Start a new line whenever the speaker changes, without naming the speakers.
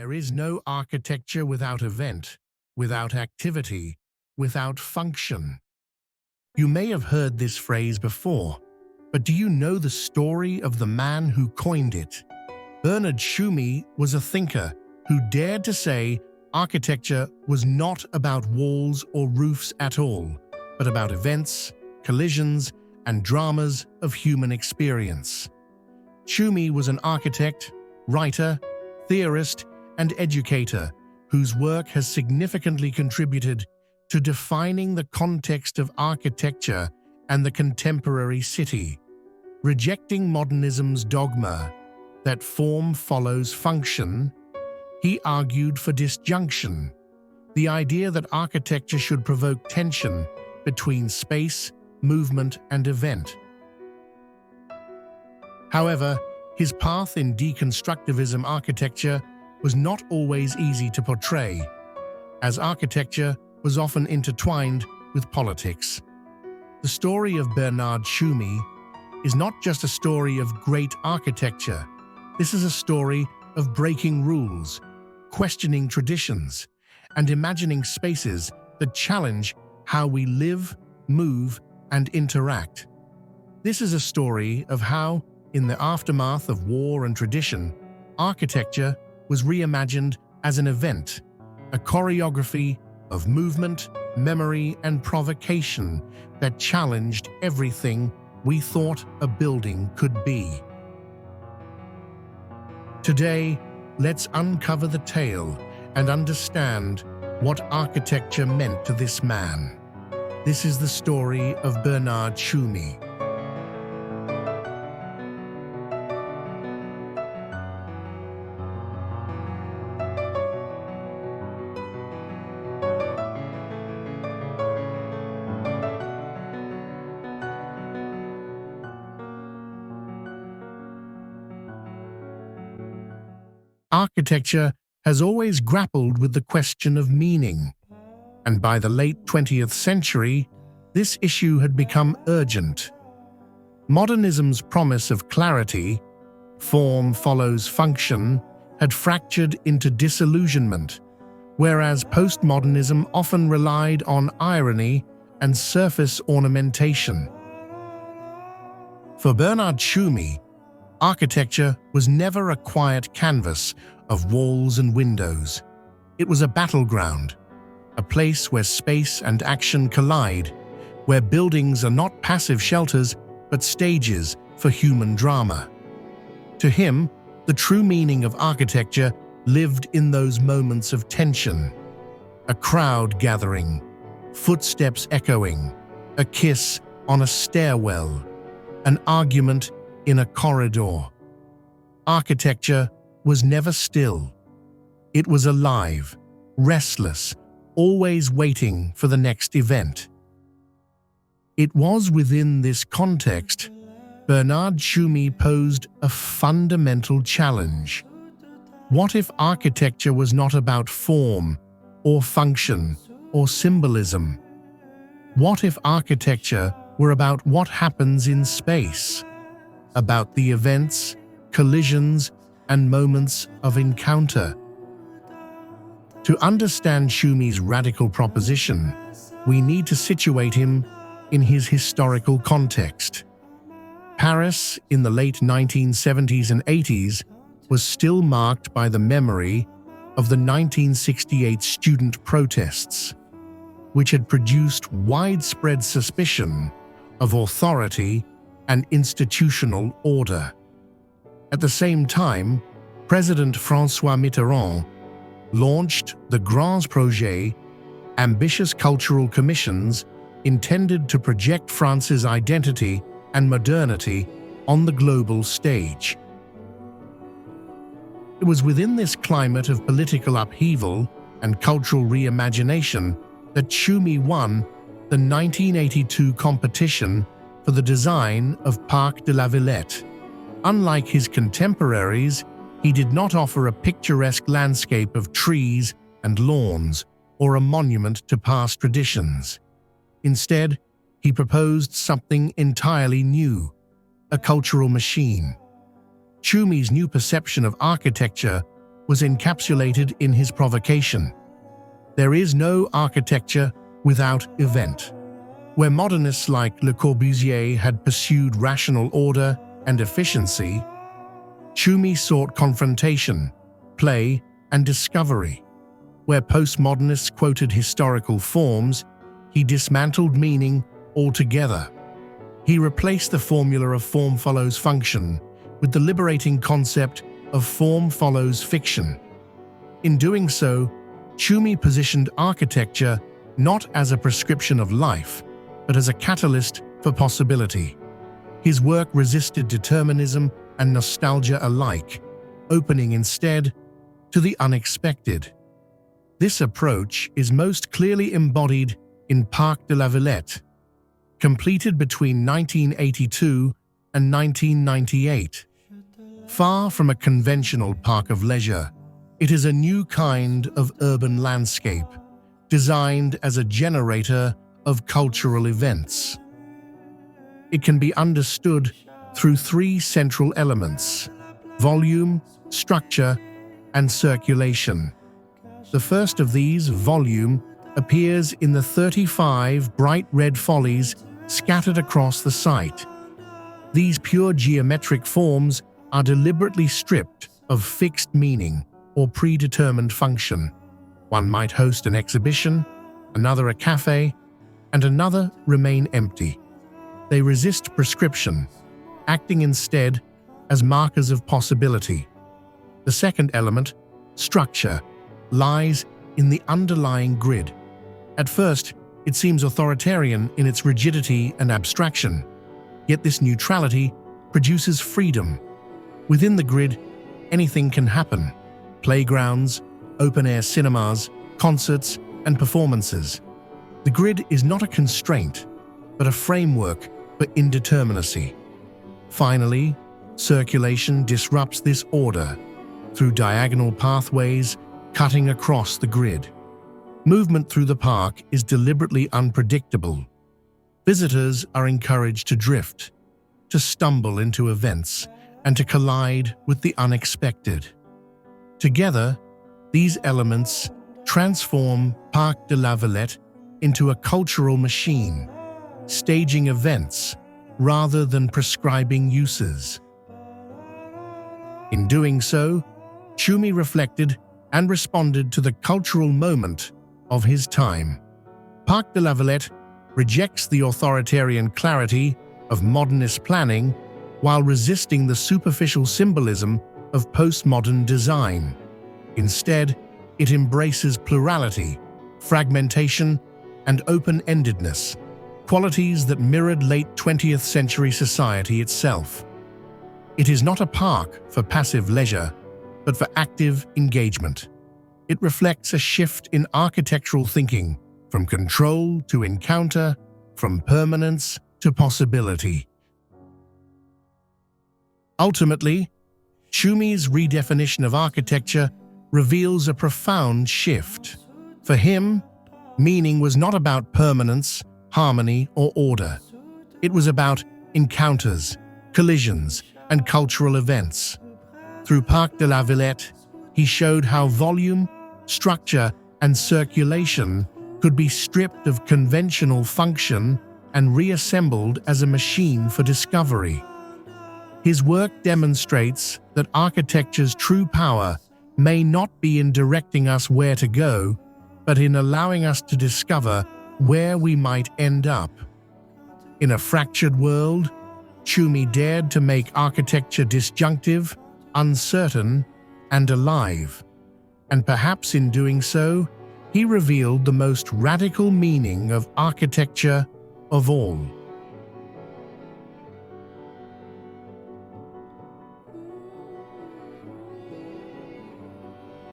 There is no architecture without event, without activity, without function. You may have heard this phrase before, but do you know the story of the man who coined it? Bernard Tschumi was a thinker who dared to say architecture was not about walls or roofs at all, but about events, collisions, and dramas of human experience. Tschumi was an architect, writer, theorist, and educator whose work has significantly contributed to defining the context of architecture and the contemporary city, rejecting modernism's dogma that form follows function. He argued for disjunction, the idea that architecture should provoke tension between space, movement, and event. However, his path in deconstructivism architecture was not always easy to portray, as architecture was often intertwined with politics. The story of Bernard Tschumi is not just a story of great architecture. This is a story of breaking rules, questioning traditions, and imagining spaces that challenge how we live, move, and interact. This is a story of how, in the aftermath of war and tradition, architecture was reimagined as an event, a choreography of movement, memory, and provocation that challenged everything we thought a building could be. Today, let's uncover the tale and understand what architecture meant to this man. This is the story of Bernard Tschumi. Architecture has always grappled with the question of meaning, and by the late 20th century, this issue had become urgent. Modernism's promise of clarity, form follows function, had fractured into disillusionment, whereas postmodernism often relied on irony and surface ornamentation. For Bernard Tschumi, architecture was never a quiet canvas of walls and windows. It was a battleground, a place where space and action collide, where buildings are not passive shelters but stages for human drama. To him, the true meaning of architecture lived in those moments of tension. A crowd gathering, footsteps echoing, a kiss on a stairwell, an argument in a corridor. Architecture was never still. It was alive, restless, always waiting for the next event. It was within this context Bernard Tschumi posed a fundamental challenge. What if architecture was not about form, or function, or symbolism? What if architecture were about what happens in space? About the events, collisions, and moments of encounter. To understand Tschumi's radical proposition, we need to situate him in his historical context. Paris in the late 1970s and 80s was still marked by the memory of the 1968 student protests, which had produced widespread suspicion of authority and institutional order. At the same time, President François Mitterrand launched the Grands Projets, ambitious cultural commissions intended to project France's identity and modernity on the global stage. It was within this climate of political upheaval and cultural reimagination that Tschumi won the 1982 competition for the design of Parc de la Villette. Unlike his contemporaries, he did not offer a picturesque landscape of trees and lawns or a monument to past traditions. Instead, he proposed something entirely new, a cultural machine. Tschumi's new perception of architecture was encapsulated in his provocation. There is no architecture without event. Where modernists like Le Corbusier had pursued rational order and efficiency, Tschumi sought confrontation, play, and discovery. Where postmodernists quoted historical forms, he dismantled meaning altogether. He replaced the formula of form follows function with the liberating concept of form follows fiction. In doing so, Tschumi positioned architecture not as a prescription of life, but as a catalyst for possibility. His work resisted determinism and nostalgia alike, opening instead to the unexpected. This approach is most clearly embodied in Parc de la Villette, completed between 1982 and 1998. Far from a conventional park of leisure, it is a new kind of urban landscape, designed as a generator of cultural events. It can be understood through three central elements: volume, structure, and circulation. The first of these, volume, appears in the 35 bright red follies scattered across the site. These pure geometric forms are deliberately stripped of fixed meaning or predetermined function. One might host an exhibition, another a cafe, and another remain empty. They resist prescription, acting instead as markers of possibility. The second element, structure, lies in the underlying grid. At first, it seems authoritarian in its rigidity and abstraction, yet this neutrality produces freedom. Within the grid, anything can happen: playgrounds, open-air cinemas, concerts, and performances. The grid is not a constraint, but a framework for indeterminacy. Finally, circulation disrupts this order through diagonal pathways cutting across the grid. Movement through the park is deliberately unpredictable. Visitors are encouraged to drift, to stumble into events, and to collide with the unexpected. Together, these elements transform Parc de la Villette into a cultural machine, staging events rather than prescribing uses. In doing so, Tschumi reflected and responded to the cultural moment of his time. Parc de la Villette rejects the authoritarian clarity of modernist planning while resisting the superficial symbolism of postmodern design. Instead, it embraces plurality, fragmentation, and open-endedness, qualities that mirrored late 20th century society itself. It is not a park for passive leisure, but for active engagement. It reflects a shift in architectural thinking, from control to encounter, from permanence to possibility. Ultimately, Tschumi's redefinition of architecture reveals a profound shift. For him, meaning was not about permanence, harmony, or order. It was about encounters, collisions, and cultural events. Through Parc de la Villette, he showed how volume, structure, and circulation could be stripped of conventional function and reassembled as a machine for discovery. His work demonstrates that architecture's true power may not be in directing us where to go, but in allowing us to discover where we might end up. In a fractured world, Tschumi dared to make architecture disjunctive, uncertain, and alive. And perhaps in doing so, he revealed the most radical meaning of architecture of all.